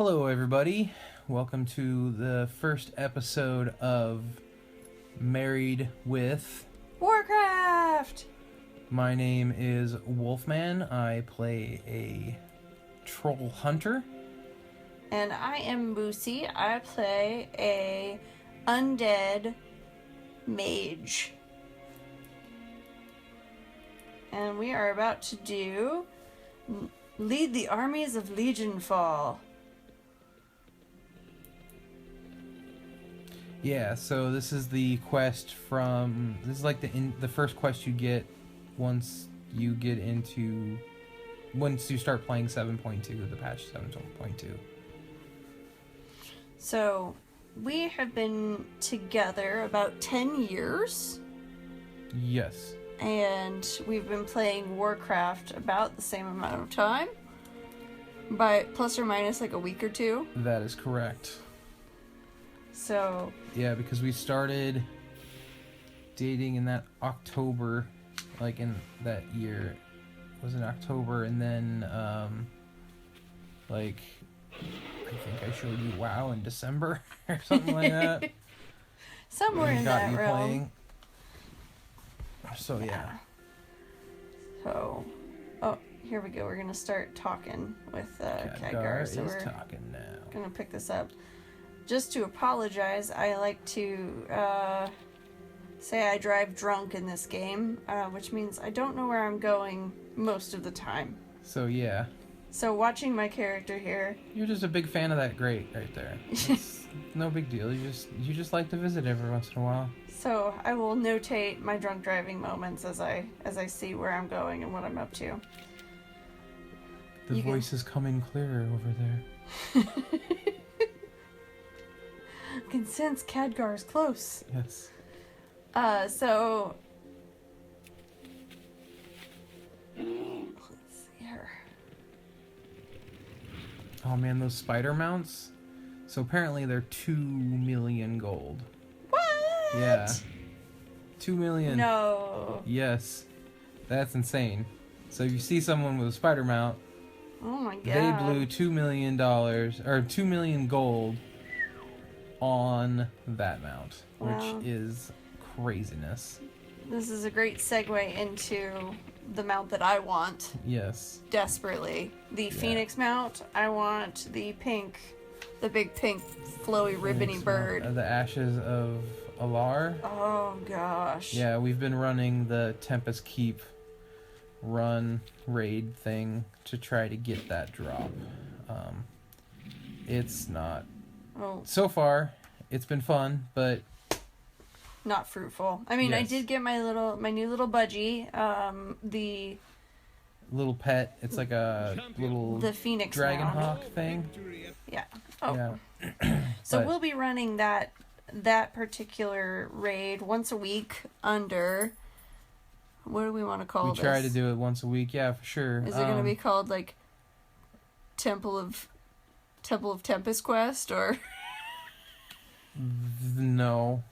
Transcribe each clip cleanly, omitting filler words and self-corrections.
Hello, everybody. Welcome to the first episode of Married with Warcraft! My name is Wolffman. I play a troll hunter. And I am Moussey. I play a undead mage. And we are about to do Lead the Armies of Legion Fall. Yeah, so this is the quest from... This is like the first quest you get once you get into... Once you start playing 7.2, the patch 7.2. So, we have been together about 10 years. Yes. And we've been playing Warcraft about the same amount of time. By plus or minus like a week or two. That is correct. So... Yeah, because we started dating in that October, like in that year. It was in October, and then, like, I think I showed you WoW in December, or something like that. Somewhere in that realm. Playing. So, yeah. So, oh, here we go. We're going to start talking with Khadgar. So we're talking now. going to pick this up. Just to apologize, I like to say I drive drunk in this game, which means I don't know where I'm going most of the time. So, yeah. So, watching my character here... You're just a big fan of that grate right there. It's no big deal. You just like to visit every once in a while. So, I will notate my drunk driving moments as I see where I'm going and what I'm up to. The voice is coming clearer over there. I can sense Khadgar is close. Yes. So... Let's see here. Oh man, those spider mounts. So apparently they're 2 million gold. What? Yeah. 2 million. No. Yes. That's insane. So if you see someone with a spider mount, Oh my god. they blew $2 million, or 2 million gold on that mount, Wow. which is craziness. This is a great segue into the mount that I want. Yes. Desperately. The Phoenix mount. I want the big pink flowy ribbony bird. The Ashes of Alar. Oh gosh. Yeah, we've been running the Tempest Keep run raid thing to try to get that drop. It's not... Oh. So far, it's been fun, but... Not fruitful. I mean, Yes. I did get my new little budgie. The Little pet. It's like a little the Phoenix dragon mount. hawk thing. Yeah. Oh. Yeah. So But- we'll be running that particular raid once a week under... What do we want to call this? We try to do it once a week, yeah, for sure. Is it going to be called, like, Temple of Tempest Quest, or... No.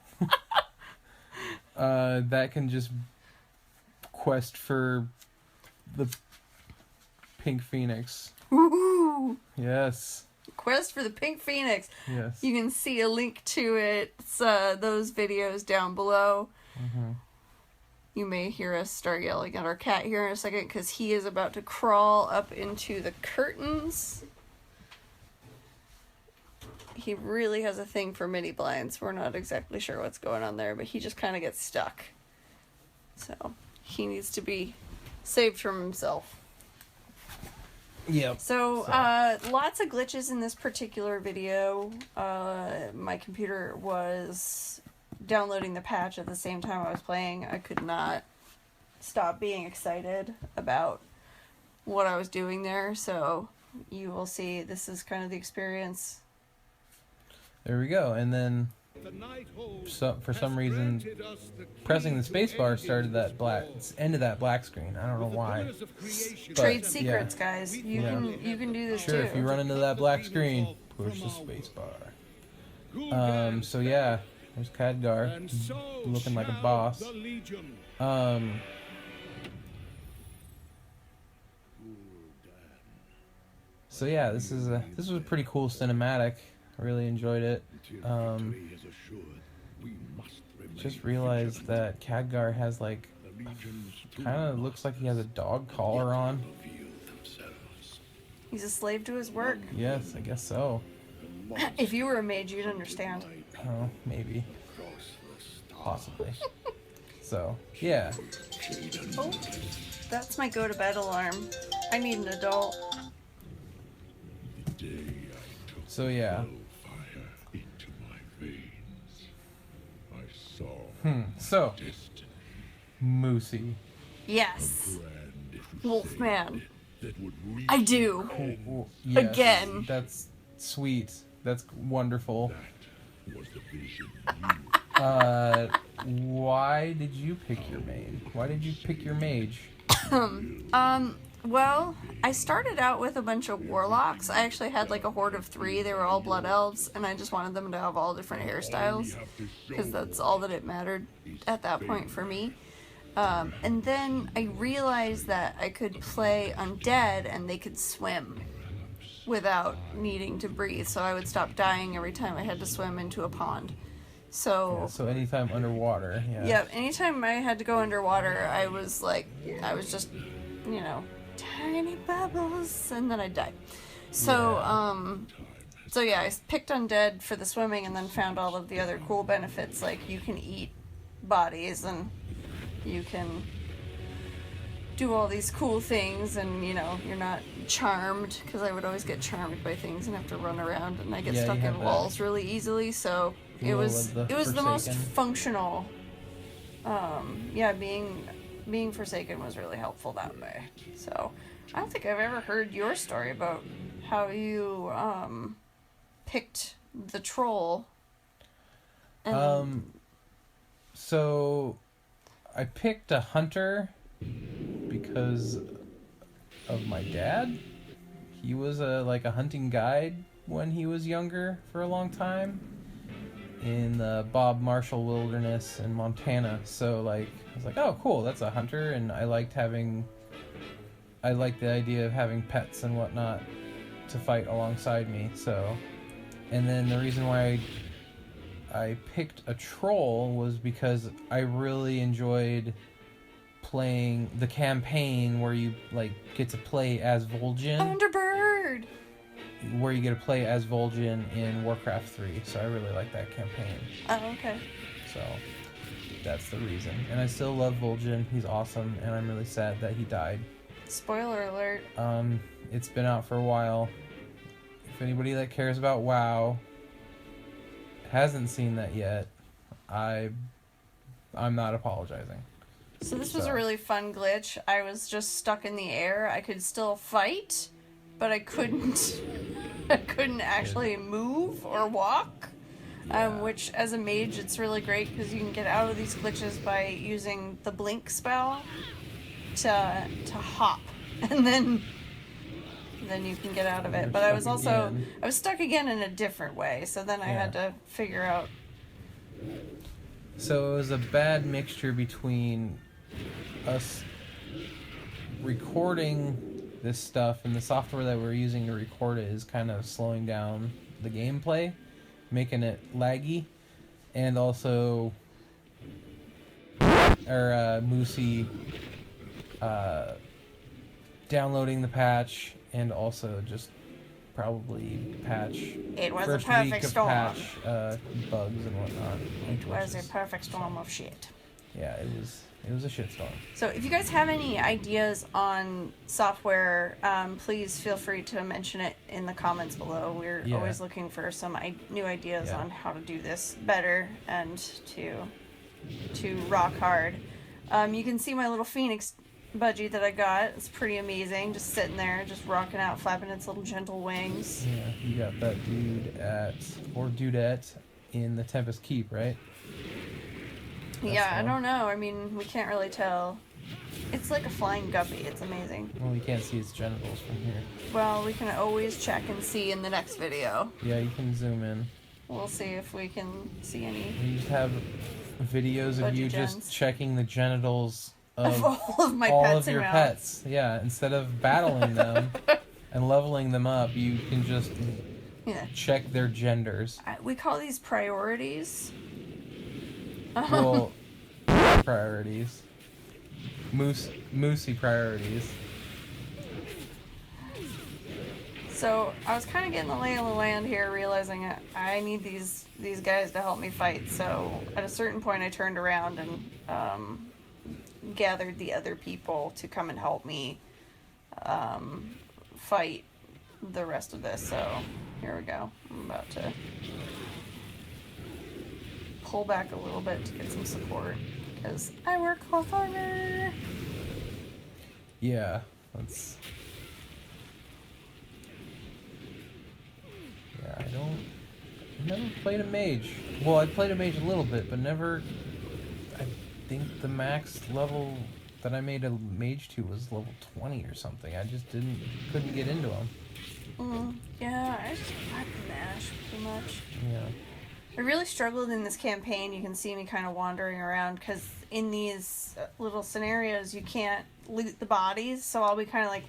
That can just quest for the Pink Phoenix. Woohoo! Yes. Quest for the Pink Phoenix. Yes. You can see a link to it, those videos down below. Mm-hmm. You may hear us start yelling at our cat here in a second, because he is about to crawl up into the curtains. He really has a thing for mini blinds. We're not exactly sure what's going on there, but he just kind of gets stuck. So, he needs to be saved from himself. Yep. So, lots of glitches in this particular video. My computer was downloading the patch at the same time I was playing. I could not stop being excited about what I was doing there, so you will see this is kind of the experience. There we go. And then, for some reason, pressing the spacebar ended that black screen. I don't know why. But, Trade secrets, guys. You can do this sure, too. if you run into that black screen, push the spacebar. So yeah, there's Khadgar, looking like a boss. So yeah, this was a pretty cool cinematic. I really enjoyed it. Just realized that Khadgar has like kind of looks like he has a dog collar on. He's a slave to his work. Yes, I guess so. If you were a mage, you'd understand. Oh, maybe. Possibly. So, yeah. Oh, that's my go to bed alarm. I need an adult. So, yeah. So, Moussey. Yes. Wolfman. I do. Yes, Again. That's sweet. That's wonderful. Why did you pick your main? Why did you pick your mage? Well, I started out with a bunch of warlocks. I actually had like a horde of 3. They were all blood elves, and I just wanted them to have all different hairstyles, because that's all that it mattered at that point for me. And then I realized that I could play undead, and they could swim without needing to breathe, so I would stop dying every time I had to swim into a pond. So Anytime underwater, yeah. Yeah, anytime I had to go underwater, I was just, tiny bubbles, and then I'd die. So, so yeah, I picked undead for the swimming, and then found all of the other cool benefits, like you can eat bodies, and you can do all these cool things, and you're not charmed, because I would always get charmed by things and have to run around, and I get stuck in walls really easily, so it was the most functional. Being Forsaken was really helpful that way. So I don't think I've ever heard your story about how you picked the troll. So I picked a hunter because of my dad. He was a hunting guide when he was younger for a long time in the Bob Marshall Wilderness in Montana. So I was like, oh cool, that's a hunter, and I liked the idea of having pets and whatnot to fight alongside me. So, and then the reason why I picked a troll was because I really enjoyed playing the campaign where you get to play as Vol'jin. Thunderbird! Where you get to play as Vol'jin in Warcraft 3. So I really like that campaign. Oh, okay. So that's the reason. And I still love Vol'jin. He's awesome, and I'm really sad that he died. Spoiler alert. It's been out for a while. If anybody that cares about WoW hasn't seen that yet, I'm not apologizing. So this was a really fun glitch. I was just stuck in the air. I could still fight, but I couldn't actually move or walk. Which as a mage, it's really great because you can get out of these glitches by using the blink spell to hop, and then you can get out of it. But I was stuck again in a different way, so then I had to figure out. So it was a bad mixture between us recording this stuff, and the software that we're using to record it is kind of slowing down the gameplay, making it laggy, and also Moussey downloading the patch, and also just probably patch. It was first a perfect week of storm. Patch bugs and whatnot. It was a perfect storm of shit. Yeah, it was a shitstorm. So if you guys have any ideas on software, please feel free to mention it in the comments below. We're always looking for some new ideas on how to do this better and to rock hard. You can see my little phoenix budgie that I got. It's pretty amazing, just sitting there, just rocking out, flapping its little gentle wings. Yeah, you got that dudette in the Tempest Keep, right? I don't know. I mean, we can't really tell. It's like a flying guppy. It's amazing. Well, we can't see its genitals from here. Well, we can always check and see in the next video. Yeah, you can zoom in. We'll see if we can see any. You just have videos of you just checking the genitals of all of my all pets of your pets. Yeah, instead of battling them And leveling them up, you can just Yeah. check their genders. We call these priorities. Well, priorities. Moussey priorities. So I was kind of getting the lay of the land here, realizing I need these guys to help me fight. So at a certain point, I turned around and gathered the other people to come and help me fight the rest of this. So here we go. I'm about to pull back a little bit to get some support because I work harder. Yeah, that's. Yeah, I've never played a mage. Well, I played a mage a little bit, but never. I think the max level that I made a mage to was level 20 or something. I just couldn't get into them. Yeah, I just button mash pretty much. Yeah. I really struggled in this campaign. You can see me kind of wandering around because in these little scenarios you can't loot the bodies, so I'll be kind of like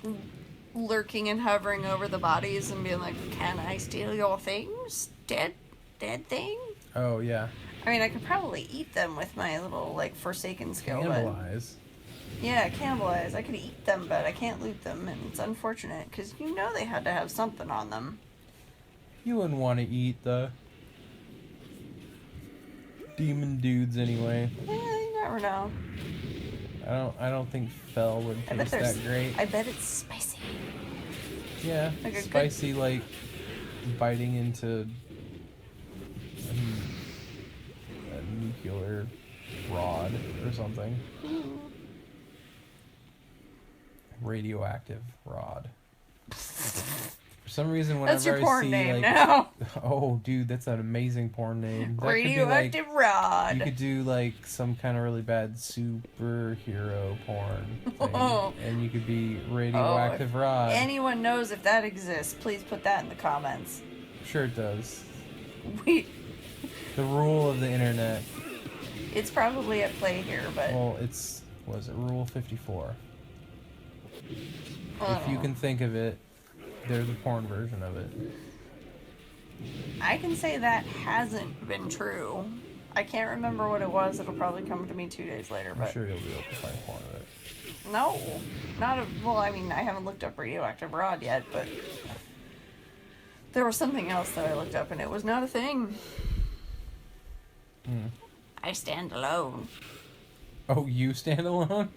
lurking and hovering over the bodies and being like, "Can I steal your things, dead thing?" Oh yeah. I mean, I could probably eat them with my little like Forsaken skill. Cannibalize. Yeah, cannibalize. I could eat them, but I can't loot them, and it's unfortunate because you know they had to have something on them. You wouldn't want to eat the demon dudes anyway. Yeah, you never know. I don't think Fel would taste that great. I bet it's spicy. Yeah, Like a spicy, like biting into a nuclear rod or something. Radioactive rod. For some reason, whenever That's your I porn see name like, now. oh, dude, that's an amazing porn name. That Radioactive could be rod. like, you could do like some kind of really bad superhero porn thing, Oh. and you could be radioactive rod. Anyone knows if that exists, please put that in the comments. Sure, it does. We. The rule of the internet. It's probably at play here, but. Well, was it Rule 54? I If you can think of it, there's a porn version of it. I can say that hasn't been true. I can't remember what it was. It'll probably come to me 2 days later. I'm But sure you'll be able to find porn of it. no, not a. Well, I mean, I haven't looked up radioactive rod yet, but there was something else that I looked up, and it was not a thing. I stand alone. Oh, you stand alone?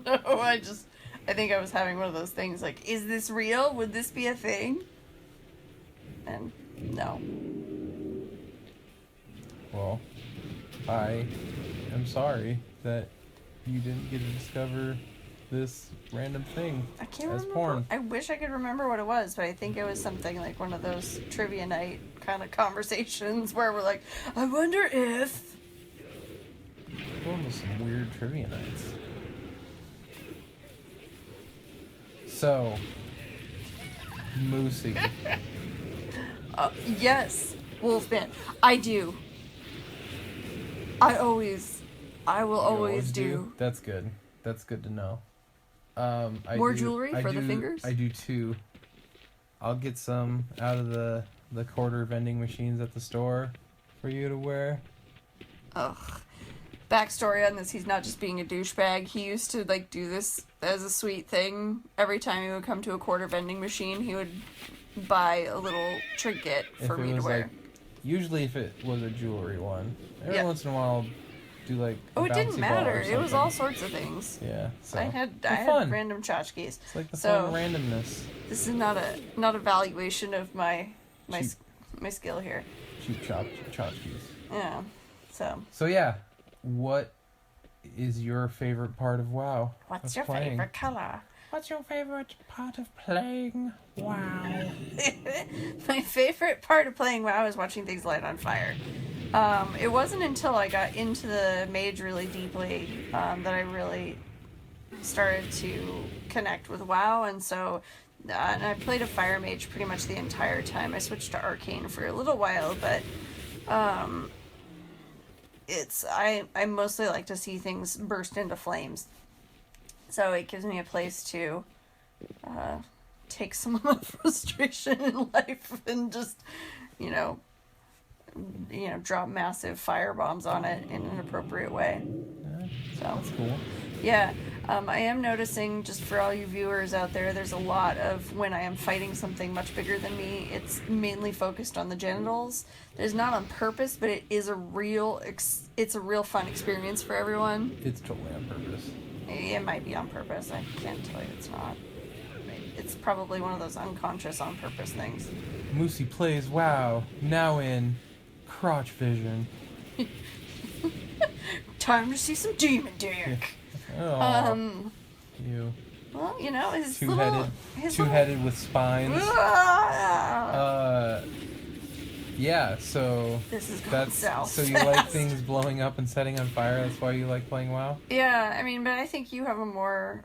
No, I think I was having one of those things like, is this real? Would this be a thing? And no. Well, I am sorry that you didn't get to discover this random thing I can't as remember. porn. I wish I could remember what it was, but I think it was something like one of those trivia night kind of conversations where we're like, I wonder if... Going to some weird trivia nights. So, Moussey. Yes, Wolfman. I do. I will You always do. That's good. That's good to know. More jewelry for the fingers? I do too. I'll get some out of the quarter vending machines at the store for you to wear. Ugh. Backstory on this, he's not just being a douchebag. He used to like do this as a sweet thing. Every time he would come to a quarter vending machine, he would buy a little trinket for me to wear. Like, usually if it was a jewelry one. Every once in a while I'll do like a Oh, it didn't bouncy ball matter. or It was something. all sorts of things. Yeah. So. I had fun. random tchotchkes. It's like the So, fun randomness. This is not a valuation of my Cheap. my skill here. Cheap tchotchkes. Yeah. So yeah, what is your favorite part of WoW? What's of your playing? favorite color? What's your favorite part of playing WoW? My favorite part of playing WoW is watching things light on fire. It wasn't until I got into the mage really deeply that I really started to connect with WoW, and so and I played a fire mage pretty much the entire time. I switched to arcane for a little while, but I mostly like to see things burst into flames, so it gives me a place to take some of my frustration in life and just, you know, drop massive fire bombs on it in an appropriate way. Yeah, So that's cool. yeah, I am noticing, just for all you viewers out there, there's a lot of, when I am fighting something much bigger than me, it's mainly focused on the genitals. It's not on purpose, but it is a real fun experience for everyone. It's totally on purpose. It might be on purpose. I can't tell you it's not. It's probably one of those unconscious on purpose things. Moussey plays WoW, now in crotch vision. Time to see some demon dick. Oh, you. Well, you know, his two-headed with spines. Yeah, so this is going south. So you like things blowing up and setting on fire? That's why you like playing WoW? Yeah, I mean, but I think you have a more,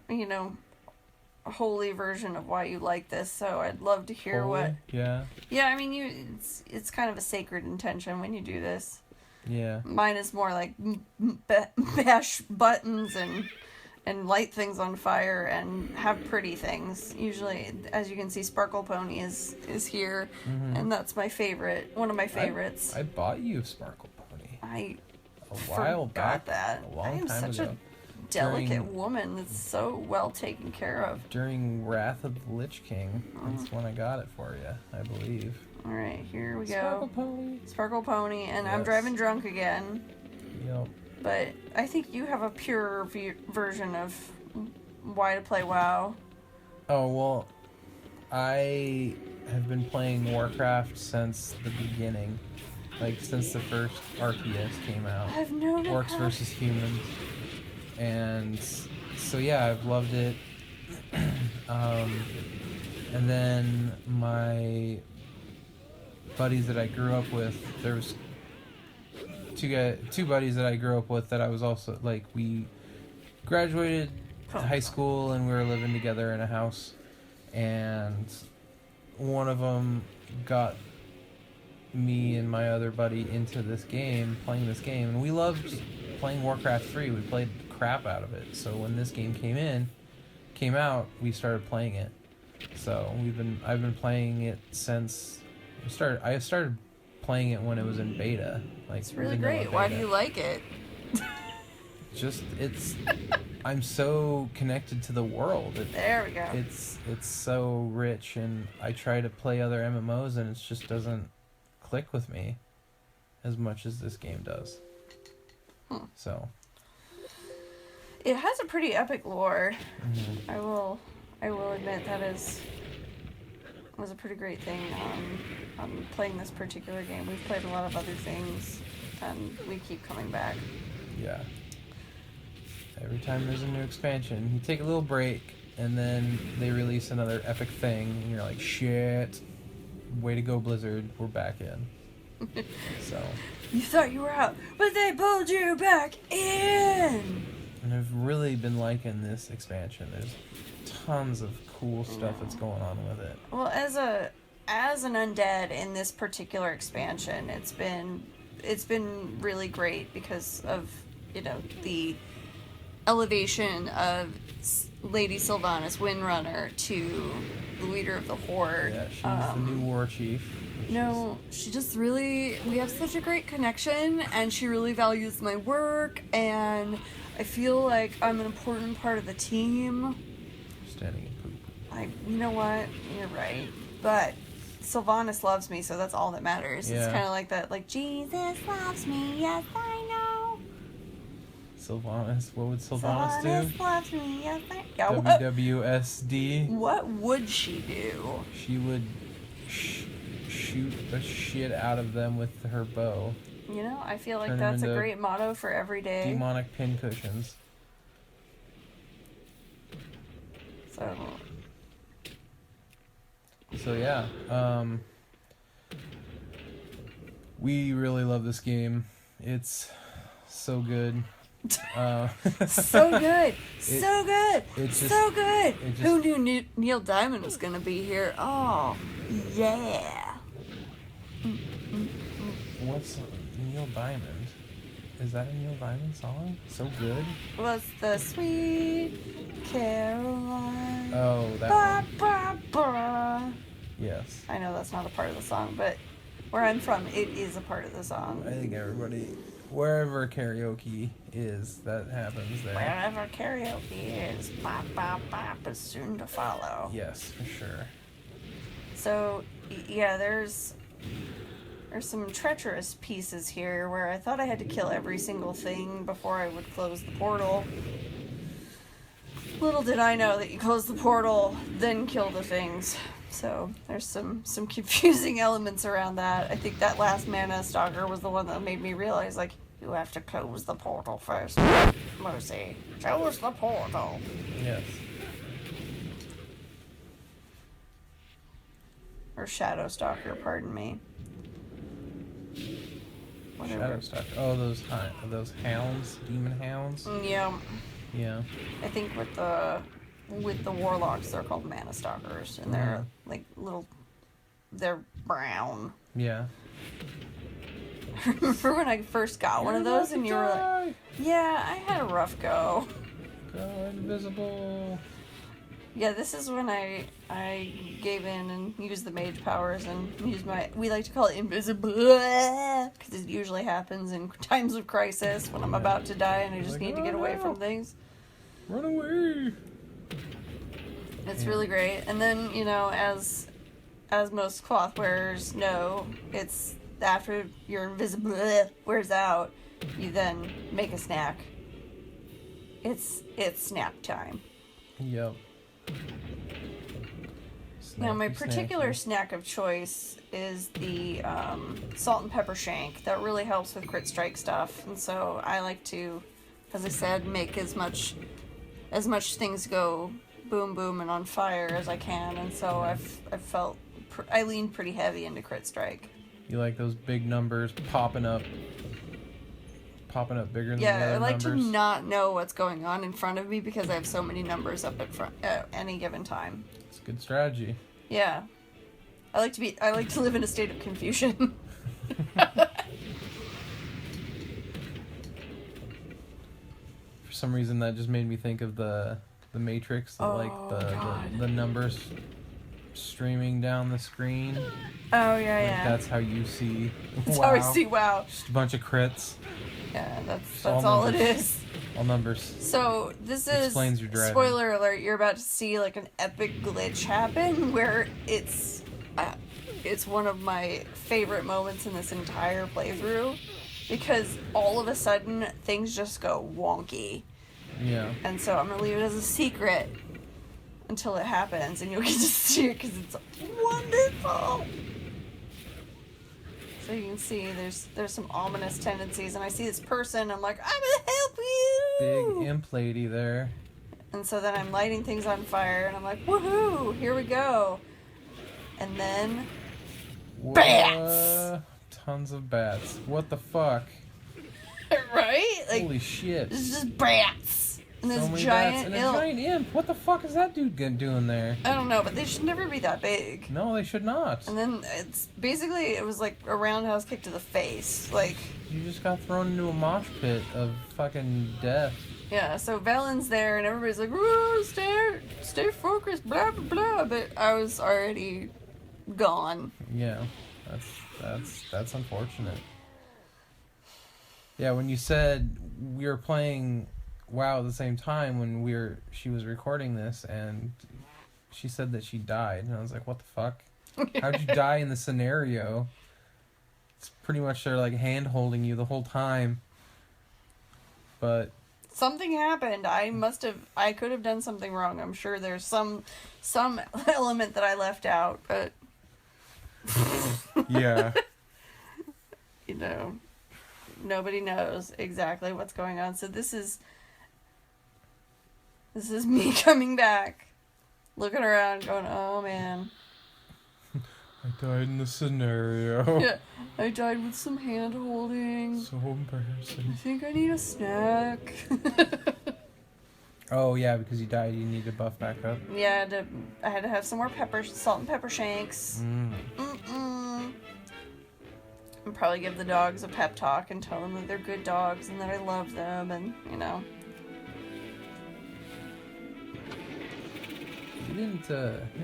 holy version of why you like this. So I'd love to hear what. Yeah. Yeah, I mean, it's kind of a sacred intention when you do this. Yeah. Mine is more like bash buttons and light things on fire and have pretty things. Usually, as you can see, Sparkle Pony is here, and that's my favorite. One of my favorites. I bought you Sparkle Pony. A while back. That. A long time such ago. A delicate woman that's so well taken care of. During Wrath of the Lich King, that's when I got it for you, I believe. All right, here we go. Sparkle Pony. Sparkle Pony, and I'm driving drunk again. Yep. But I think you have a pure version of why to play WoW. Oh, well, I have been playing Warcraft since the beginning. Like, since the first RTS came out. I've known Orcs versus Humans. And so, yeah, I've loved it. And then my buddies that I grew up with, there was two buddies that I grew up with that I was also, like, we graduated high school and we were living together in a house, and one of them got me and my other buddy into this game, playing this game, and we loved playing Warcraft 3. We played the crap out of it. So when this game came out, we started playing it. So I've been playing it since I started playing it when it was in beta. Like, it's really great. Why do you like it? I'm so connected to the world. There we go. It's so rich, and I try to play other MMOs, and it just doesn't click with me as much as this game does. So it has a pretty epic lore. I will admit that was a pretty great thing on playing this particular game. We've played a lot of other things, and we keep coming back. Yeah. Every time there's a new expansion, you take a little break, and then they release another epic thing, and you're like, shit, way to go, Blizzard, we're back in. So. You thought you were out, but they pulled you back in! And I've really been liking this expansion. There's tons of cool stuff that's going on with it. Well, as an undead in this particular expansion, it's been really great because of, the elevation of Lady Sylvanas Windrunner to the leader of the Horde. Yeah, she's the new war chief. She just really, we have such a great connection, and she really values my work, and I feel like I'm an important part of the team. Standing in poop. You know what? You're right. But Sylvanas loves me, so that's all that matters. Yeah. It's kind of like that, like, Jesus loves me, yes I know. Sylvanas, what would Sylvanas do? Sylvanas loves me, yes I know. WWSD. What would she do? She would shoot the shit out of them with her bow. I feel like that's a great motto for every day. Demonic pincushions. So yeah, we really love this game. It's so good. So good. So good. It's just, so good. Who knew Neil Diamond was going to be here? Oh, yeah. What's Neil Diamond? Is that a Neil Diamond song? So good. Was the Sweet Caroline. Oh, that Ba, one. ba, ba. Yes. I know that's not a part of the song, but where I'm from, it is a part of the I song. think everybody, wherever karaoke is, that happens there. Wherever karaoke is, bop, bop, bop is soon to follow. Yes, for sure. So, yeah, there's some treacherous pieces here where I thought I had to kill every single thing before I would close the portal. Little did I know that you close the portal, then kill the things. So there's some confusing elements around that. I think that last Mana Stalker was the one that made me realize, like, you have to close the portal first. Moussey, close the portal. Yes. Or Shadow Stalker, pardon me. Whatever. Shadow Stalker. Oh, those hounds, demon hounds. Yeah. Yeah. I think with the warlocks, they're called Mana Stalkers, and they're like they're brown. Yeah. Remember when I first got one of those, and you were like, "Yeah, I had a rough go." Go invisible. Yeah, this is when I gave in and used the mage powers and used we like to call it invisible, because it usually happens in times of crisis when I'm about to die and I just need to get away from things. Run away. It's really great. And then, you know, as most cloth wearers know, it's after your invisible wears out, you then make a snack. It's snack time. Yep. Now, my particular snack of choice is the salt and pepper shank. That really helps with crit strike stuff, and so I like to, as I said, make as much things go boom boom and on fire as I can, and so I leaned pretty heavy into crit strike. You like those big numbers popping up bigger than the other Yeah, I like numbers? to not know what's going on in front of me because I have so many numbers up at front at any given time. It's a good strategy. Yeah. I like to live in a state of confusion. For some reason that just made me think of the Matrix, the numbers streaming down the screen. Oh yeah, Like, yeah. that's how you see. That's WoW. how I see WoW. Just a bunch of crits. Yeah, that's all all it numbers. is. All numbers. So this is Explains your driving. spoiler alert. You're about to see like an epic glitch happen where it's one of my favorite moments in this entire playthrough because all of a sudden things just go wonky. Yeah. And so I'm gonna leave it as a secret until it happens, and you'll get to see it because it's wonderful. So you can see there's some ominous tendencies, and I see this person, I'm like, I'm gonna help you! Big imp lady there. And so then I'm lighting things on fire, and I'm like, woohoo, here we go. And then, bats! Tons of bats. What the fuck? Right? Like, Holy shit. it's just bats! And So this many giant bats and a giant imp. What the fuck is that dude doing there? I don't know, but they should never be that big. No, they should not. And then it was like a roundhouse kick to the face. Like, You just got thrown into a mosh pit of fucking death. yeah, so Valen's there and everybody's like, "Whoa, stay focused, blah, blah, blah." But I was already gone. Yeah, that's unfortunate. Yeah, when you said we were playing WoW at the same time when she was recording this, and she said that she died, and I was like, what the fuck? How'd you die in the scenario? It's pretty much they're like hand holding you the whole time. But Something happened. I could have done something wrong. I'm sure there's some element that I left out, but yeah. you know, nobody knows exactly what's going on. So this is me coming back, looking around, going, "Oh man, I died in the scenario. yeah, I died with some hand holding. So embarrassing. I think I need a snack." Oh yeah, because you died, you need to buff back up. Yeah, I had to have some more salt and pepper shanks. Mm. Mm-mm. I'm probably give the dogs a pep talk and tell them that they're good dogs and that I love them, and you know. You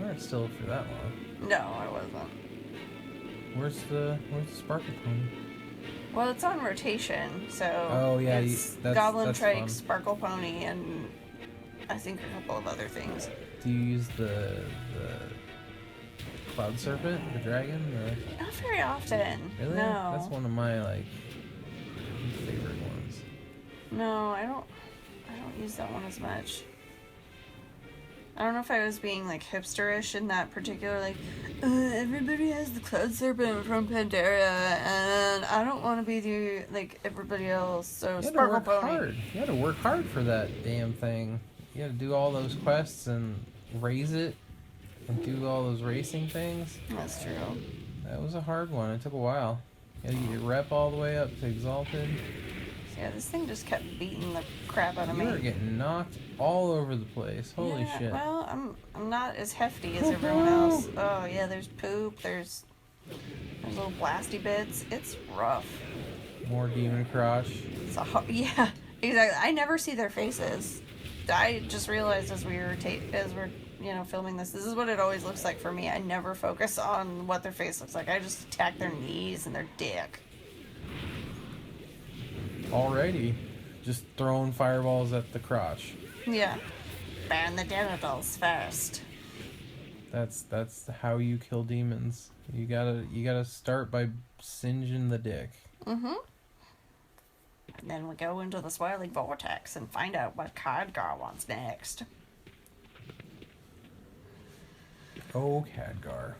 weren't still for that long. No, I wasn't. Where's the Sparkle Pony? Well, it's on rotation, so oh yeah, it's Goblin Trike, Sparkle Pony, and I think a couple of other things. Do you use the Cloud Serpent, the dragon? Not very often. Really? No. That's one of my favorite ones. No, I don't use that one as much. I don't know if I was being like hipsterish in that particular everybody has the Cloud Serpent from Pandaria, and I don't want to be the everybody else. So Sparkle Pony. Hard. You had to work hard for that damn thing. You had to do all those quests and raise it, and do all those racing things. That's true. That was a hard one. It took a while. You had to get your rep all the way up to Exalted. Yeah, this thing just kept beating the crap out of me. You were getting knocked all over the place. Holy shit. Well, I'm not as hefty as everyone else. Oh yeah, there's poop, there's little blasty bits. It's rough. More demon crotch. Yeah, exactly. I never see their faces. I just realized as we're filming this is what it always looks like for me. I never focus on what their face looks like. I just attack their knees and their dick. Alrighty. Just throwing fireballs at the crotch. Yeah. Burn the genitals first. That's how you kill demons. You gotta start by singeing the dick. Mm-hmm. And then we go into the swirling vortex and find out what Khadgar wants next. Oh, Khadgar.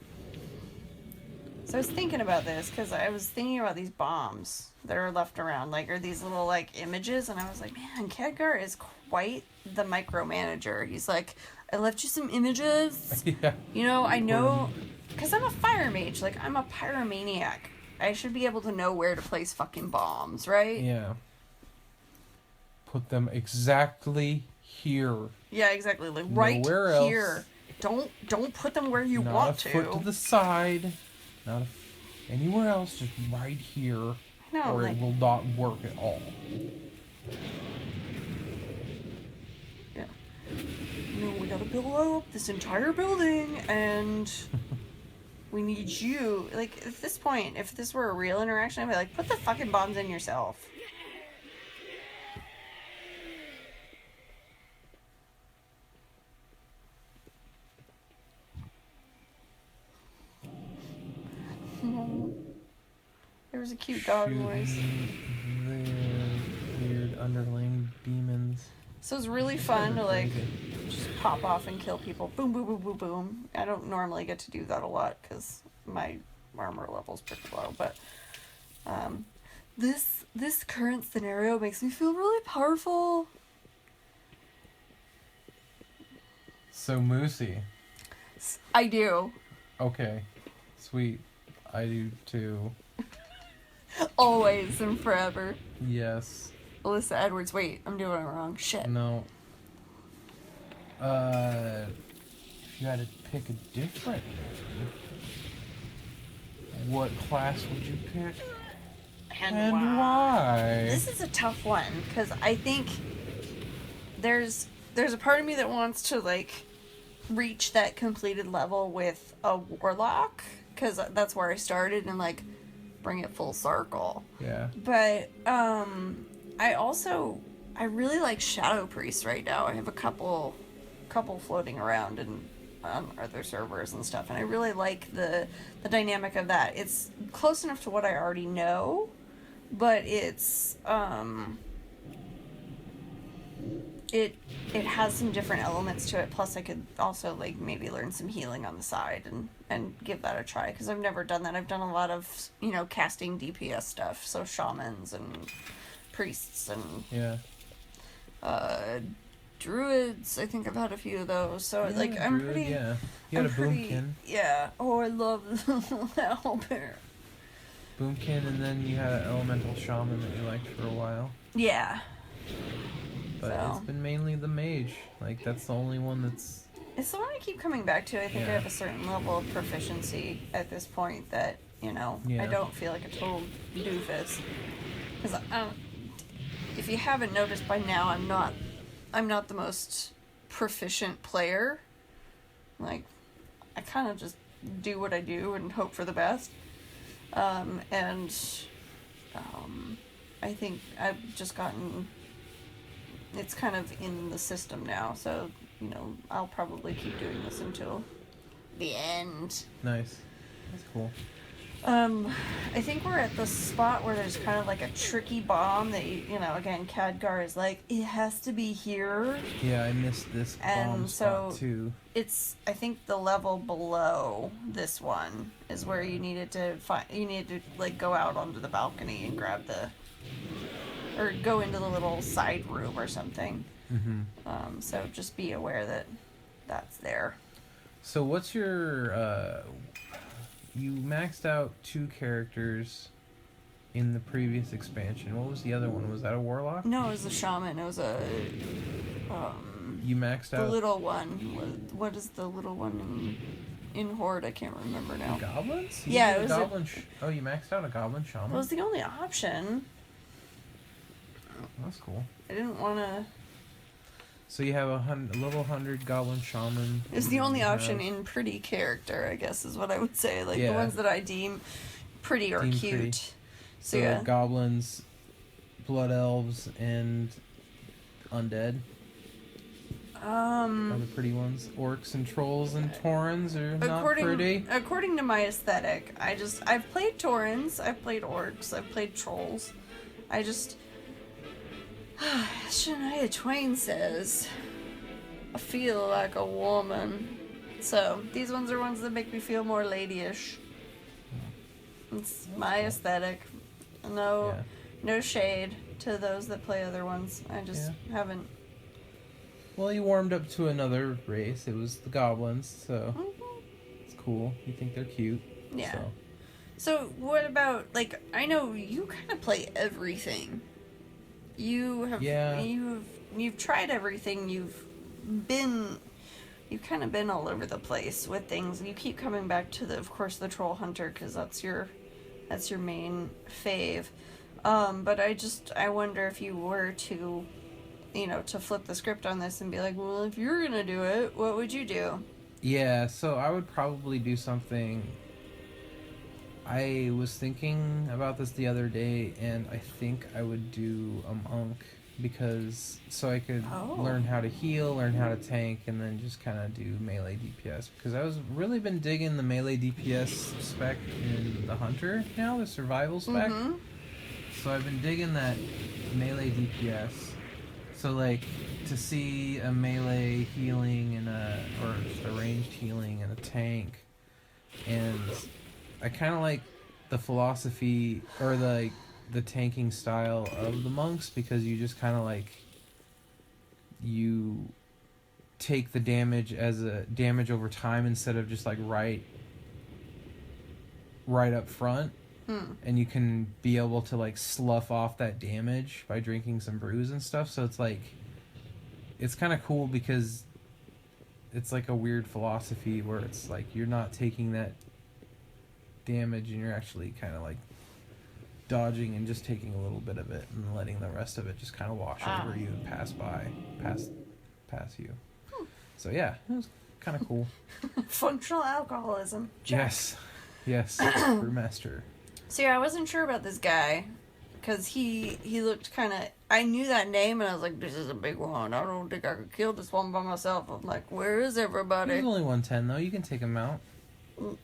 So I was thinking about this because I was thinking about these bombs that are left around, or these little images, and I was like, man, Khadgar is quite the micromanager. He's like, I left you some images. Yeah. You know, I know, because I'm a fire mage. I'm a pyromaniac. I should be able to know where to place fucking bombs, right? Yeah. Put them exactly here. Yeah, exactly. Right Nowhere here. Else. Don't put them where you Not want a to. foot to the side. Not anywhere else. Just right here. No, or it will not work at all. Yeah. No, we gotta build up this entire building, and we need you. At this point, if this were a real interaction, I'd be like, put the fucking bombs in yourself. There was a cute dog voice. The weird underling demons. So it's really fun to just pop off and kill people. Boom, boom, boom, boom, boom. I don't normally get to do that a lot because my armor level's pretty low, but this current scenario makes me feel really powerful. So Moussey. I do. Okay. Sweet. I do too. Always and forever. Yes. Alyssa Edwards. Wait, I'm doing it wrong. Shit. No. If you had to pick a different what class would you pick? And why? This is a tough one because I think there's a part of me that wants to reach that completed level with a warlock because that's where I started and bring it full circle. Yeah. But I really like Shadow Priest right now. I have a couple floating around and on other servers and stuff, and I really like the dynamic of that. It's close enough to what I already know, but it's it has some different elements to it. Plus, I could also maybe learn some healing on the side and give that a try because I've never done that. I've done a lot of casting DPS stuff, so shamans and priests and druids. I think I've had a few of those. So yeah, I'm druid, pretty. Yeah, you had a boomkin. Yeah. Oh, I love the owlbear. Boomkin, and then you had an elemental shaman that you liked for a while. Yeah. But it's been mainly the mage. That's the only one that's... It's the one I keep coming back to. I think I have a certain level of proficiency at this point that you know? Yeah. I don't feel like a total doofus. Because if you haven't noticed by now, I'm not the most proficient player. Like, I kind of just do what I do and hope for the best. I think I've just gotten... It's kind of in the system now, so, you know, I'll probably keep doing this until the end. Nice. That's cool. I think we're at the spot where there's kind of like a tricky bomb that, you know, again, Khadgar is like, it has to be here. Yeah, I missed this bomb spot too. It's, I think the level below this one is where you needed to like go out onto the balcony and grab or go into the little side room or something. Mm-hmm. So just be aware that that's there. So what's your, you maxed out 2 characters in the previous expansion. What was the other one? Was that a warlock? No, it was a shaman. It was a, you maxed out... The little one. What is the little one in Horde? I can't remember now. Goblins? Yeah, it was goblin. Oh, you maxed out a goblin shaman? It was the only option. That's cool. I didn't want to... So you have a level 100 goblin shaman. It's the only option in pretty character, I guess, is what I would say. Like, the ones that I deem pretty or cute. Pretty. So yeah. Goblins, blood elves, and undead. Are the pretty ones. Orcs and trolls and taurens are not pretty. According to my aesthetic, I've played taurens, I've played orcs, I've played trolls. Shania Twain says, I feel like a woman. So, these ones are ones that make me feel more ladyish. It's my aesthetic. No shade to those that play other ones. I just haven't. Well, you warmed up to another race. It was the goblins, so it's cool. You think they're cute. Yeah. So what about, like, I know you kind of play everything. You have, you've tried everything. You've kind of been all over the place with things. You keep coming back to of course, the troll hunter, because that's your main fave. But I wonder if you were to, you know, to flip the script on this and be like, well, if you're gonna do it, what would you do? Yeah, so I would probably do something. I was thinking about this the other day, and I think I would do a monk, because so I could learn how to heal, learn how to tank, and then just kind of do melee DPS. Because I was really been digging the melee DPS spec in the hunter now, the survival spec. Mm-hmm. So I've been digging that melee DPS. So like to see a melee healing and or just a ranged healing and a tank, and I kind of like the philosophy or the tanking style of the monks, because you just kind of like, you take the damage as a damage over time instead of just like right up front. And you can be able to like slough off that damage by drinking some brews and stuff. So it's like, it's kind of cool because it's like a weird philosophy where it's like you're not taking that damage and you're actually kind of like dodging and just taking a little bit of it and letting the rest of it just kind of wash over you and pass you. So yeah, it was kind of cool. Functional alcoholism. Check. Yes, brewmaster. So yeah, I wasn't sure about this guy, because he looked kind of... I knew that name, and I was like, this is a big one. I don't think I could kill this one by myself. I'm like, where is everybody? He's only 110, though. You can take him out.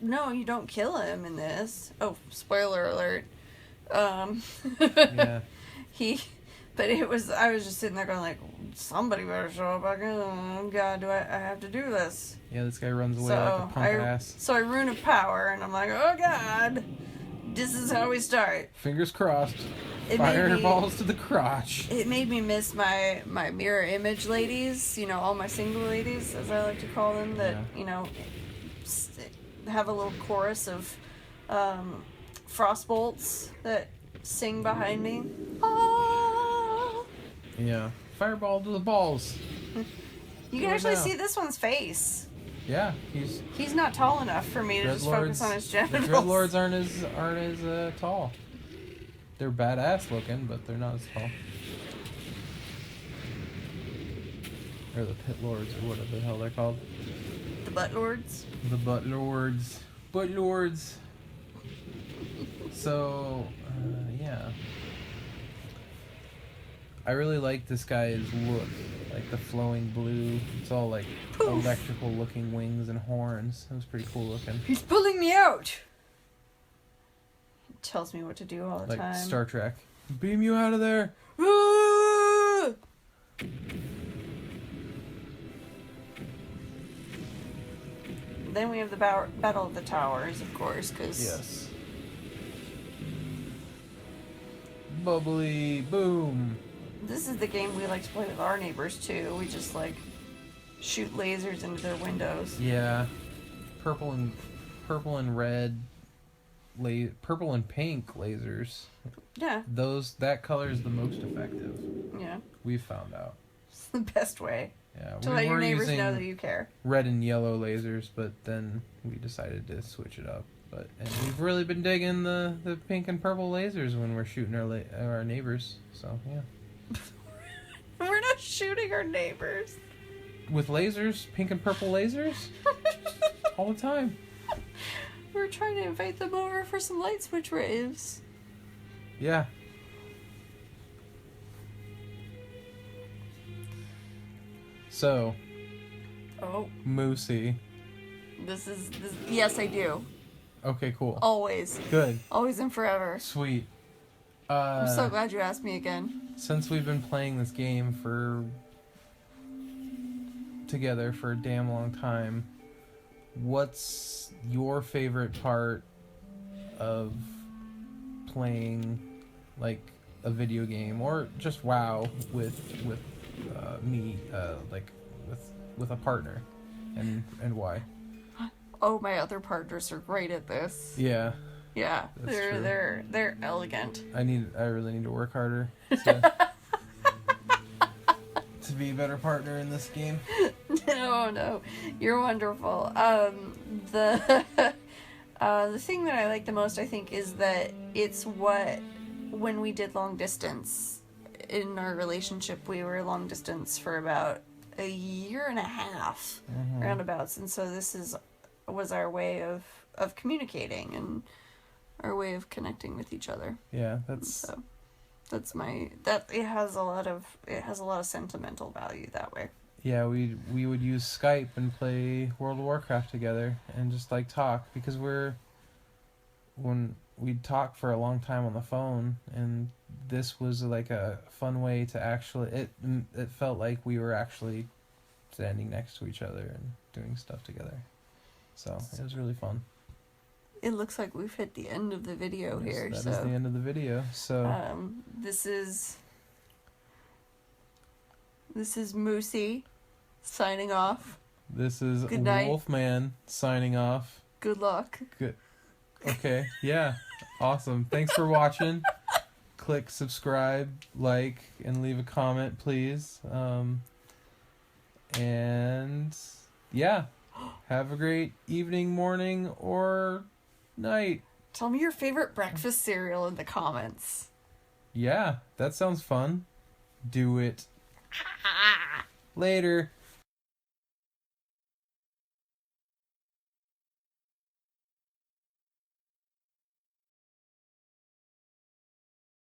No, you don't kill him in this. Oh, spoiler alert. Yeah. But I was just sitting there going like, somebody better show up. Oh God, do I have to do this? Yeah, this guy runs away like a punk ass. So I rune of power, and I'm like, oh God, this is how we start. Fingers crossed. Fireballs to the crotch. It made me miss my mirror image ladies, you know, all my single ladies, as I like to call them, that, you know, have a little chorus of frostbolts that sing behind me. Ah! Yeah. Fireball to the balls. You can actually see this one's face. Yeah, He's not tall enough for me to just focus on his genitals. The Dreadlords aren't as tall. They're badass looking, but they're not as tall. Or the Pit Lords, or whatever the hell they're called. The Butt Lords? The Butt Lords. Butt Lords. So, yeah. I really like this guy's look. Like the flowing blue. It's all like Poof. electrical looking wings and horns. It was pretty cool looking. He's pulling me out! He tells me what to do all the Like time. Star Trek. Beam you out of there! Ah! Then we have the Battle of the Towers, of course, because... Yes. Bubbly boom. This is the game we like to play with our neighbors, too. We just, like, shoot lasers into their windows. Yeah. Purple and red... purple and pink lasers. Yeah. That color is the most effective. Yeah. We've found out. It's the best way. Yeah, To let your neighbors know that you care. Red and yellow lasers, but then we decided to switch it up. And we've really been digging the pink and purple lasers when we're shooting our neighbors. So yeah. We're not shooting our neighbors. With lasers, pink and purple lasers, all the time. We're trying to invite them over for some light switch raves. Yeah. So. Oh. Moussey. This. Yes, I do. Okay, cool. Always. Good. Always and forever. Sweet. I'm so glad you asked me again. Since we've been playing this game together for a damn long time, what's your favorite part of playing like a video game or just WoW with me, like with a partner, and why? Oh, my other partners are great at this. Yeah. Yeah, That's true. they're elegant. I really need to work harder to be a better partner in this game. No, you're wonderful. The thing that I like the most, I think, is that it's when we did long distance in our relationship, we were long distance for about a year and a half, roundabouts, and so this was our way of communicating and our way of connecting with each other. Yeah, it has a lot of sentimental value that way. Yeah, we would use Skype and play World of Warcraft together and just like talk, because when we'd talk for a long time on the phone, and this was like a fun way to actually it felt like we were actually standing next to each other and doing stuff together. So it was really fun. It looks like we've hit the end of the video here. That is the end of the video. So this is Moussey signing off. This is Good night. Wolffman signing off. Good luck. Good. Okay. Yeah. Awesome. Thanks for watching. Click subscribe, like, and leave a comment, please. And yeah, have a great evening, morning, or night. Tell me your favorite breakfast cereal in the comments. Yeah, that sounds fun. Do it. Later.